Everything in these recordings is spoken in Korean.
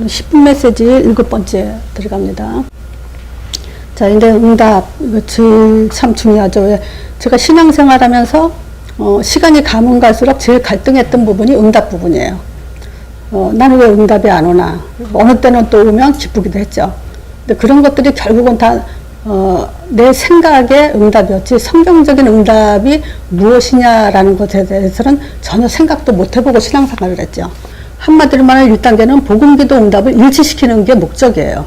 10분 메시지 7번째 들어갑니다. 자, 이제 응답, 이거 제일 참 중요하죠. 왜? 제가 신앙생활 하면서, 시간이 가면 갈수록 제일 갈등했던 부분이 응답 부분이에요. 나는 왜 응답이 안 오나. 어느 때는 또 오면 기쁘기도 했죠. 근데 그런 것들이 결국은 다, 내 생각의 응답이었지, 성경적인 응답이 무엇이냐라는 것에 대해서는 전혀 생각도 못 해보고 신앙생활을 했죠. 한마디로 말하면 1단계는 복음기도 응답을 일치시키는 게 목적이에요.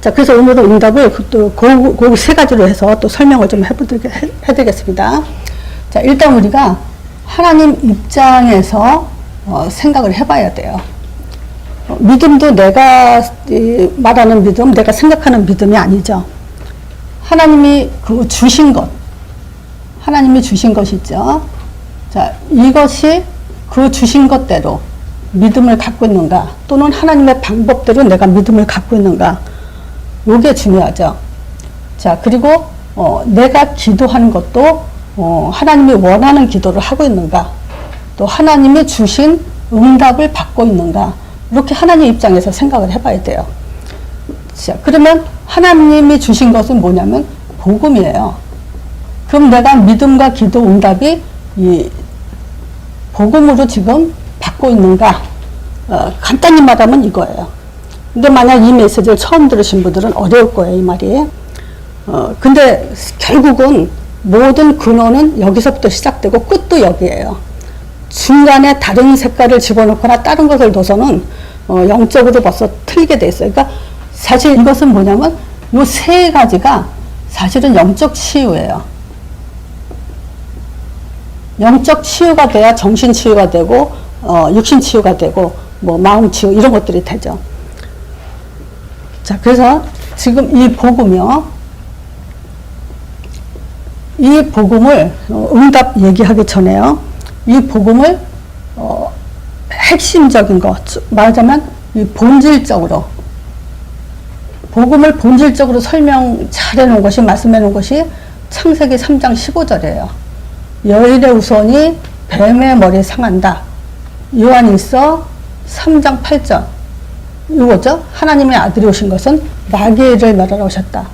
자, 그래서 오늘은 응답을 또 그 세 가지로 해서 또 설명을 좀 해드리겠습니다. 자, 일단 우리가 하나님 입장에서 생각을 해봐야 돼요. 믿음도 내가 말하는 믿음, 내가 생각하는 믿음이 아니죠. 하나님이 그 주신 것, 하나님이 주신 것이 있죠. 자, 이것이 그 주신 것대로 믿음을 갖고 있는가, 또는 하나님의 방법대로 내가 믿음을 갖고 있는가, 요게 중요하죠. 자, 그리고 내가 기도하는 것도 하나님이 원하는 기도를 하고 있는가, 또 하나님이 주신 응답을 받고 있는가, 이렇게 하나님 입장에서 생각을 해봐야 돼요. 자, 그러면 하나님이 주신 것은 뭐냐면 복음이에요. 그럼 내가 믿음과 기도 응답이 이 복음으로 지금 받고 있는가? 간단히 말하면 이거예요. 근데 만약 이 메시지를 처음 들으신 분들은 어려울 거예요, 이 말이. 근데 결국은 모든 근원은 여기서부터 시작되고 끝도 여기에요. 중간에 다른 색깔을 집어넣거나 다른 것을 둬서는 영적으로 벌써 틀리게 돼 있어요. 그러니까 사실 이것은 뭐냐면 이 세 가지가 사실은 영적 치유예요. 영적 치유가 돼야 정신 치유가 되고 육신 치유가 되고 뭐 마음 치유 이런 것들이 되죠. 자, 그래서 지금 이 복음이요, 이 복음을 응답 얘기하기 전에요, 이 복음을 핵심적인 것, 말하자면 이 본질적으로, 복음을 본질적으로 설명 잘 해놓은 것이, 말씀해 놓은 것이 창세기 3장 15절이에요. 여인의 우선이 뱀의 머리에 상한다. 요한일서 3장 8절. 이거죠. 하나님의 아들이 오신 것은 마귀를 멸하러 오셨다.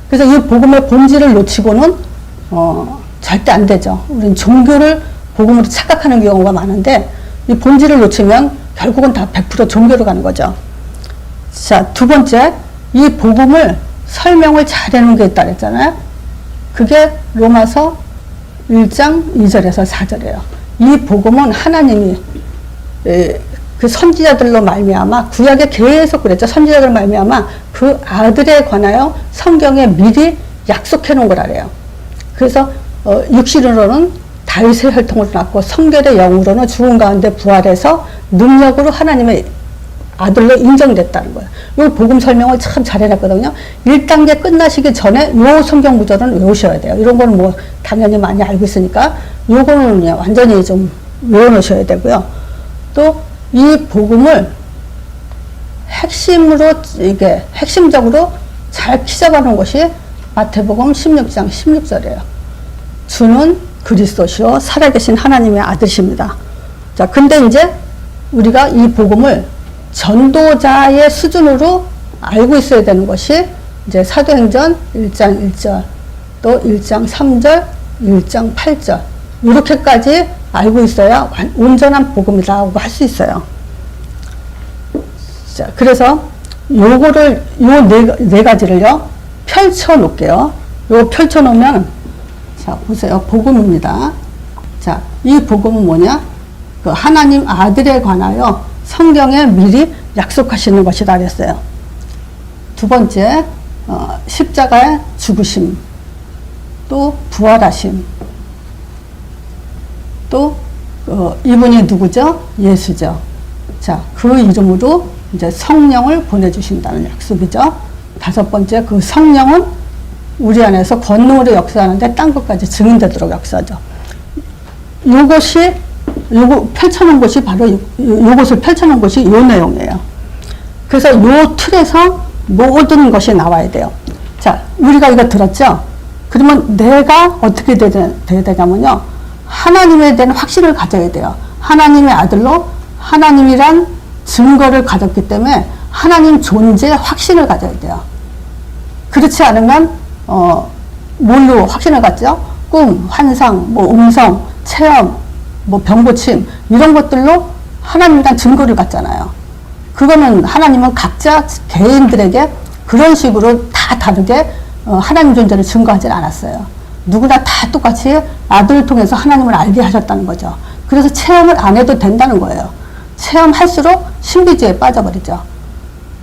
그래서 이 복음의 본질을 놓치고는 절대 안 되죠. 우리는 종교를 복음으로 착각하는 경우가 많은데 이 본질을 놓치면 결국은 다 100% 종교로 가는 거죠. 자, 두 번째, 이 복음을 설명을 잘 해놓은 게 있다 그랬잖아요. 그게 로마서 1장 2절에서 4절이에요. 이 복음은 하나님이 그 선지자들로 말미암아, 구약에 계속 그랬죠. 선지자들 말미암아 그 아들에 관하여 성경에 미리 약속해 놓은 거라래요. 그래서 육신으로는 다윗의 혈통으로 낳고 성결의 영으로는 죽은 가운데 부활해서 능력으로 하나님의 아들로 인정됐다는 거예요. 이 복음 설명을 참 잘 해놨거든요. 1단계 끝나시기 전에 이 성경 구절은 외우셔야 돼요. 이런 거는 뭐 당연히 많이 알고 있으니까 요거는 완전히 좀 외워놓으셔야 되고요. 또 이 복음을 핵심으로, 이게 핵심적으로 잘 피잡아놓은 것이 마태복음 16장 16절이에요. 주는 그리스도시요 살아계신 하나님의 아들이십니다. 자, 근데 이제 우리가 이 복음을 전도자의 수준으로 알고 있어야 되는 것이 이제 사도행전 1장 1절, 또 1장 3절, 1장 8절, 이렇게까지 알고 있어야 온전한 복음이라고 할 수 있어요. 자, 그래서 요거를, 요 네 가지를요, 펼쳐 놓을게요. 요 펼쳐 놓으면, 자, 보세요. 복음입니다. 자, 이 복음은 뭐냐? 그 하나님 아들에 관하여 성경에 미리 약속하시는 것이다 그랬어요. 두 번째, 십자가의 죽으심, 또 부활하심, 또 이분이 누구죠? 예수죠. 자, 그 이름으로 이제 성령을 보내주신다는 약속이죠. 다섯 번째, 그 성령은 우리 안에서 권능으로 역사하는데 딴 것까지 증인되도록 역사하죠. 요것이, 요거 펼쳐놓은 것이 바로 요것을 펼쳐놓은 것이 요 내용이에요. 그래서 요 틀에서 모든 것이 나와야 돼요. 자, 우리가 이거 들었죠? 그러면 내가 어떻게 돼야 되냐면요, 하나님에 대한 확신을 가져야 돼요. 하나님의 아들로 하나님이란 증거를 가졌기 때문에 하나님 존재의 확신을 가져야 돼요. 그렇지 않으면 뭘로 확신을 갖죠? 꿈, 환상, 뭐 음성, 체험, 뭐 병고침 이런 것들로 하나님에 대한 증거를 갖잖아요. 그거는 하나님은 각자 개인들에게 그런 식으로 다 다르게 하나님 존재를 증거하지 않았어요. 누구나 다 똑같이 아들을 통해서 하나님을 알게 하셨다는 거죠. 그래서 체험을 안 해도 된다는 거예요. 체험할수록 신비주의에 빠져버리죠.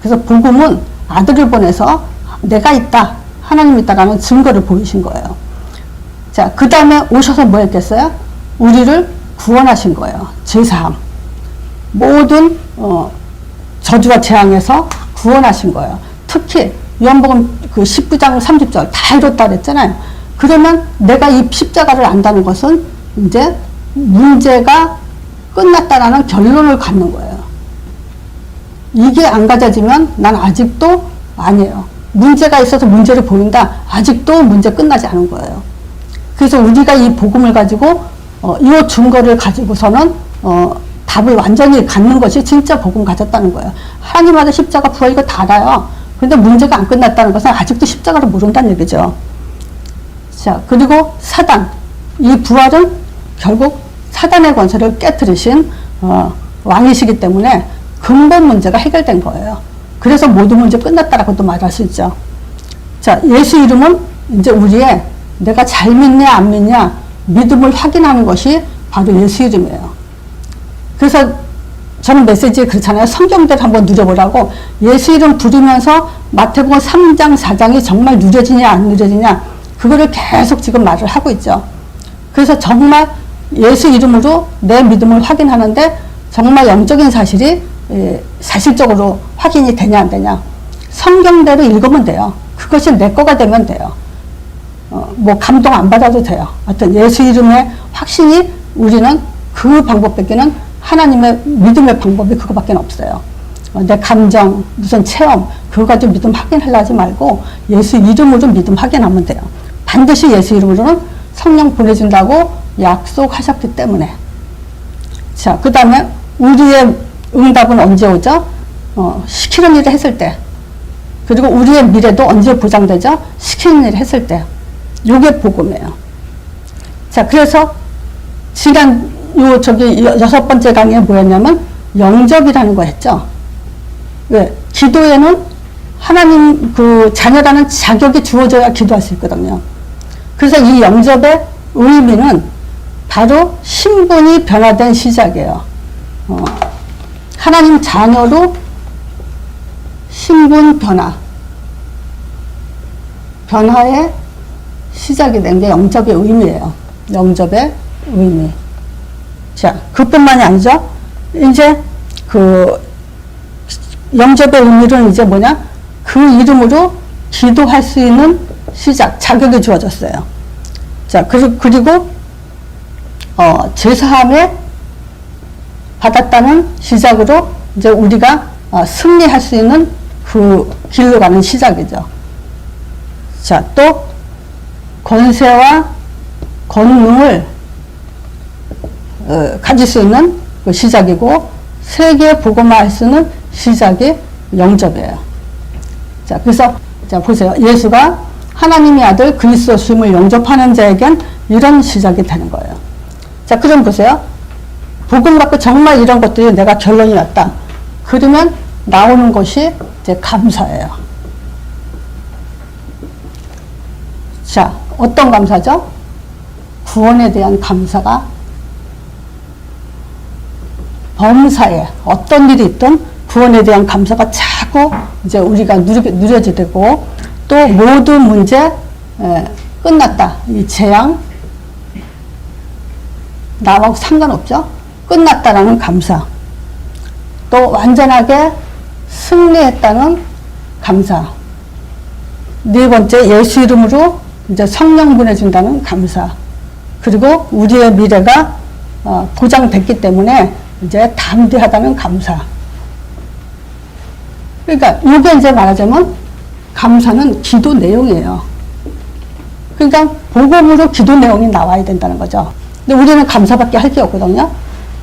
그래서 복음은 아들을 보내서 내가 있다, 하나님 있다라는 증거를 보이신 거예요. 자, 그 다음에 오셔서 뭐 했겠어요? 우리를 구원하신 거예요. 죄사함. 모든 저주와 재앙에서 구원하신 거예요. 특히 요한복음 그 19장 30절 다 이뤘다 그랬잖아요. 그러면 내가 이 십자가를 안다는 것은 이제 문제가 끝났다라는 결론을 갖는 거예요. 이게 안 가져지면 난 아직도 아니에요. 문제가 있어서 문제를 보인다. 아직도 문제 끝나지 않은 거예요. 그래서 우리가 이 복음을 가지고 이 증거를 가지고서는 답을 완전히 갖는 것이 진짜 복음 가졌다는 거예요. 하나님 아들 십자가 부활 이거 다 알아요. 그런데 문제가 안 끝났다는 것은 아직도 십자가를 모른다는 얘기죠. 자, 그리고 사단. 이 부활은 결국 사단의 권세를 깨뜨리신 왕이시기 때문에 근본 문제가 해결된 거예요. 그래서 모든 문제 끝났다라고도 말할 수 있죠. 자, 예수 이름은 이제 우리의 내가 잘 믿냐 안 믿냐 믿음을 확인하는 것이 바로 예수 이름이에요. 그래서 저는 메시지에 그렇잖아요. 성경대로 한번 누려보라고. 예수 이름 부르면서 마태복음 3장 4장이 정말 누려지냐 안 누려지냐 그거를 계속 지금 말을 하고 있죠. 그래서 정말 예수 이름으로 내 믿음을 확인하는데 정말 영적인 사실이 사실적으로 확인이 되냐 안 되냐 성경대로 읽으면 돼요. 그것이 내 거가 되면 돼요. 뭐 감동 안 받아도 돼요. 하여튼 예수 이름의 확신이 우리는 그 방법밖에는 하나님의 믿음의 방법이 그거밖에 없어요. 내 감정, 무슨 체험 그거 가지고 믿음 확인하려지 말고 예수 이름으로 믿음 확인하면 돼요. 반드시 예수 이름으로는 성령 보내준다고 약속하셨기 때문에. 자, 그 다음에 우리의 응답은 언제 오죠? 시키는 일을 했을 때. 그리고 우리의 미래도 언제 보장되죠? 시키는 일을 했을 때. 요게 복음이에요. 자, 그래서 지난 저기 6번째 강의에 뭐였냐면 영접이라는 거 했죠. 왜? 기도에는 하나님 그 자녀라는 자격이 주어져야 기도할 수 있거든요. 그래서 이 영접의 의미는 바로 신분이 변화된 시작이에요. 하나님 자녀로 신분 변화의 시작이 된 게 영접의 의미예요. 영접의 의미. 자, 그뿐만이 아니죠. 이제 그 영접의 의미는 이제 뭐냐? 그 이름으로 기도할 수 있는 시작, 자격이 주어졌어요. 자, 그리고 제사함에 받았다는 시작으로 이제 우리가 승리할 수 있는 그 길로 가는 시작이죠. 자, 또 권세와 권능을 가질 수 있는 그 시작이고 세계에 복음화할 수 있는 시작이 영접이에요. 자, 그래서 자 보세요. 예수가 하나님의 아들 그리스도 주임을 영접하는 자에겐 이런 시작이 되는 거예요. 자, 그럼 보세요. 복음 갖고 정말 이런 것들이 내가 결론이 났다. 그러면 나오는 것이 이제 감사예요. 자, 어떤 감사죠? 구원에 대한 감사가 범사에 어떤 일이 있든 구원에 대한 감사가 자꾸 이제 우리가 누려지고 또 모든 문제 끝났다. 이 재앙 나하고 상관없죠. 끝났다라는 감사. 또 완전하게 승리했다는 감사. 네 번째 예수 이름으로 이제 성령 보내준다는 감사. 그리고 우리의 미래가 보장됐기 때문에 이제 담대하다는 감사. 그러니까 이게 이제 말하자면 감사는 기도 내용이에요. 그러니까 복음으로 기도 내용이 나와야 된다는 거죠. 근데 우리는 감사밖에 할 게 없거든요.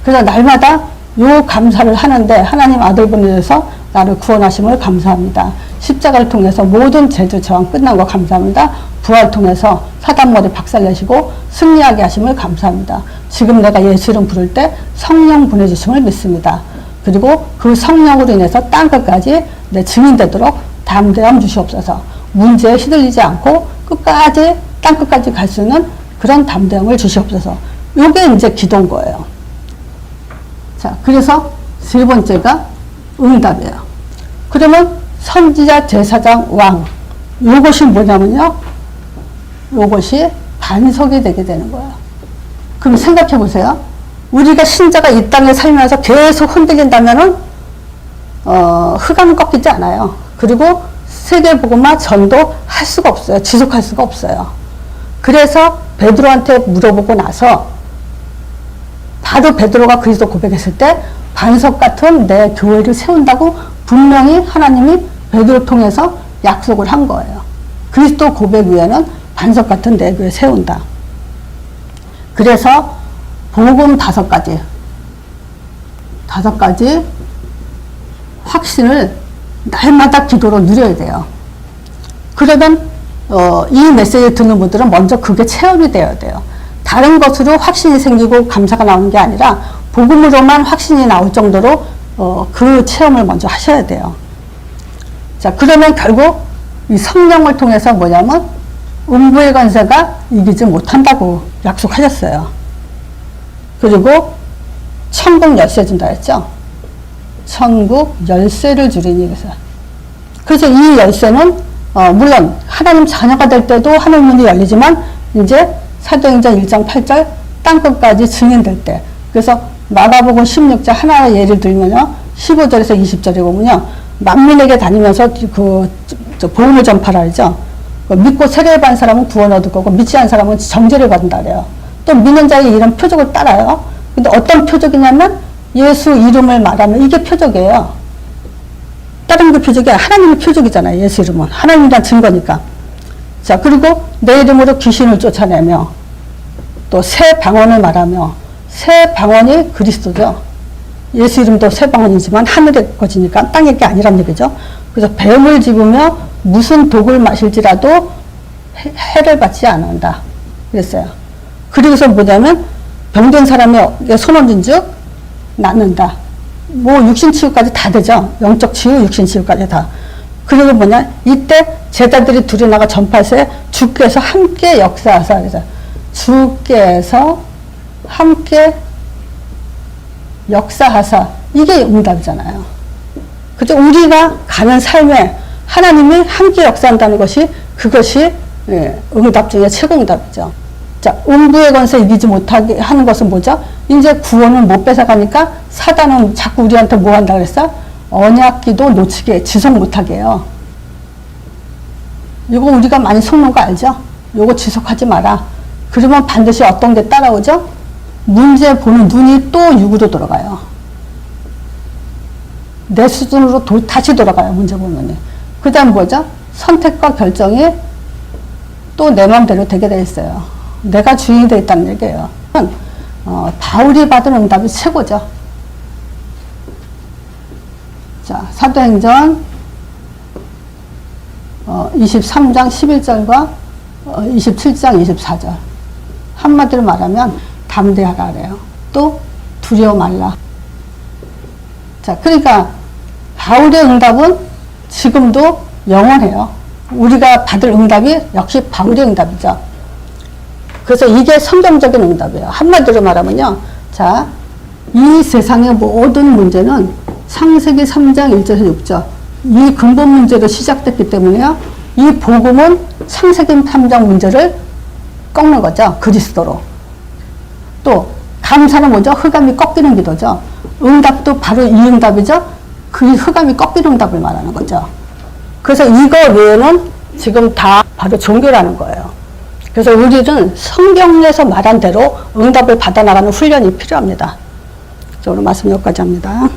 그래서 날마다 요 감사를 하는데 하나님 아들 보내셔서 나를 구원하심을 감사합니다. 십자가를 통해서 모든 죄도 저항 끝난 거 감사합니다. 부활 통해서 사단머리 박살내시고 승리하게 하심을 감사합니다. 지금 내가 예수 이름 부를 때 성령 보내주심을 믿습니다. 그리고 그 성령으로 인해서 땅끝까지 내 증인되도록 담대함 주시옵소서. 문제에 휘둘리지 않고 끝까지 땅끝까지 갈 수 있는 그런 담대함을 주시옵소서. 요게 이제 기도인 거예요. 자, 그래서 세 번째가 응답이에요. 그러면 선지자, 제사장, 왕, 요것이 뭐냐면요, 요것이 반석이 되게 되는 거예요. 그럼 생각해 보세요. 우리가 신자가 이 땅에 살면서 계속 흔들린다면은 흑암은 꺾이지 않아요. 그리고 세계복음화 전도 할 수가 없어요. 지속할 수가 없어요. 그래서 베드로한테 물어보고 나서 바로 베드로가 그리스도 고백했을 때 반석 같은 내 교회를 세운다고 분명히 하나님이 베드로 통해서 약속을 한 거예요. 그리스도 고백 위에는 반석 같은 내 교회 세운다. 그래서 복음 5가지 확신을 날마다 기도로 누려야 돼요. 그러면 이 메시지 듣는 분들은 먼저 그게 체험이 되어야 돼요. 다른 것으로 확신이 생기고 감사가 나오는 게 아니라 복음으로만 확신이 나올 정도로 그 체험을 먼저 하셔야 돼요. 자, 그러면 결국 이 성령을 통해서 뭐냐면 음부의 권세가 이기지 못한다고 약속하셨어요. 그리고 천국 열쇠 준다 했죠. 천국 열쇠를 주리니. 그래서 이 열쇠는 물론 하나님 자녀가 될 때도 하늘 문이 열리지만 이제 사도행전 1장 8절 땅끝까지 증인될 때, 그래서 마가복음 16장 하나 예를 들면요 15절에서 20절에 보면요 만민에게 다니면서 복음을 전파라 하죠. 믿고 세례받은 사람은 구원 얻을 거고 믿지 않은 사람은 정죄를 받는다 그래요. 또 믿는 자의 이런 표적을 따라요. 근데 어떤 표적이냐면 예수 이름을 말하면 이게 표적이에요. 다른 게 표적이 아니라 하나님의 표적이잖아요. 예수 이름은 하나님이란 증거니까. 자, 그리고 내 이름으로 귀신을 쫓아내며 또 새 방언을 말하며, 새 방언이 그리스도죠. 예수 이름도 새 방언이지만 하늘의 것이니까 땅의 게 아니란 얘기죠. 그래서 뱀을 집으며 무슨 독을 마실지라도 해를 받지 않는다 그랬어요. 그리고서 뭐냐면 병든 사람의 손 얹은 즉 낫는다. 뭐 육신 치유까지 다 되죠. 영적 치유, 육신 치유까지 다. 그리고 뭐냐, 이때 제자들이 둘이 나가 전파세 주께서 함께 역사하사. 그래서 주께서 함께 역사하사, 이게 응답이잖아요. 그죠? 우리가 가는 삶에 하나님이 함께 역사한다는 것이, 그것이 응답 중에 최고 응답이죠. 자, 음부의 권세 이기지 못하게 하는 것은 뭐죠? 이제 구원을 못 뺏어가니까 사단은 자꾸 우리한테 뭐 한다 그랬어? 언약기도 놓치게, 지속 못하게 해요. 이거 우리가 많이 속는 거 알죠? 이거 지속하지 마라. 그러면 반드시 어떤 게 따라오죠? 문제 보는 눈이 또 육으로 돌아가요. 내 수준으로 다시 돌아가요. 문제 보는 눈이. 그 다음 뭐죠? 선택과 결정이 또 내 마음대로 되게 돼 있어요. 내가 주인이 되어 있다는 얘기예요. 바울이 받은 응답이 최고죠. 자, 사도행전 23장 11절과 27장 24절. 한마디로 말하면 담대하라 그래요. 또 두려워 말라. 자, 그러니까 바울의 응답은 지금도 영원해요. 우리가 받을 응답이 역시 바울의 응답이죠. 그래서 이게 성경적인 응답이에요. 한마디로 말하면요. 자, 이 세상의 모든 문제는 창세기 3장 1절에서 6절. 이 근본 문제로 시작됐기 때문에요. 이 복음은 창세기 3장 문제를 꺾는 거죠. 그리스도로. 또 감사는 뭐죠? 흑암이 꺾이는 기도죠. 응답도 바로 이 응답이죠. 그 흑암이 꺾이는 응답을 말하는 거죠. 그래서 이거 외에는 지금 다 바로 종교라는 거예요. 그래서 우리는 성경에서 말한 대로 응답을 받아나가는 훈련이 필요합니다. 오늘 말씀 여기까지 합니다.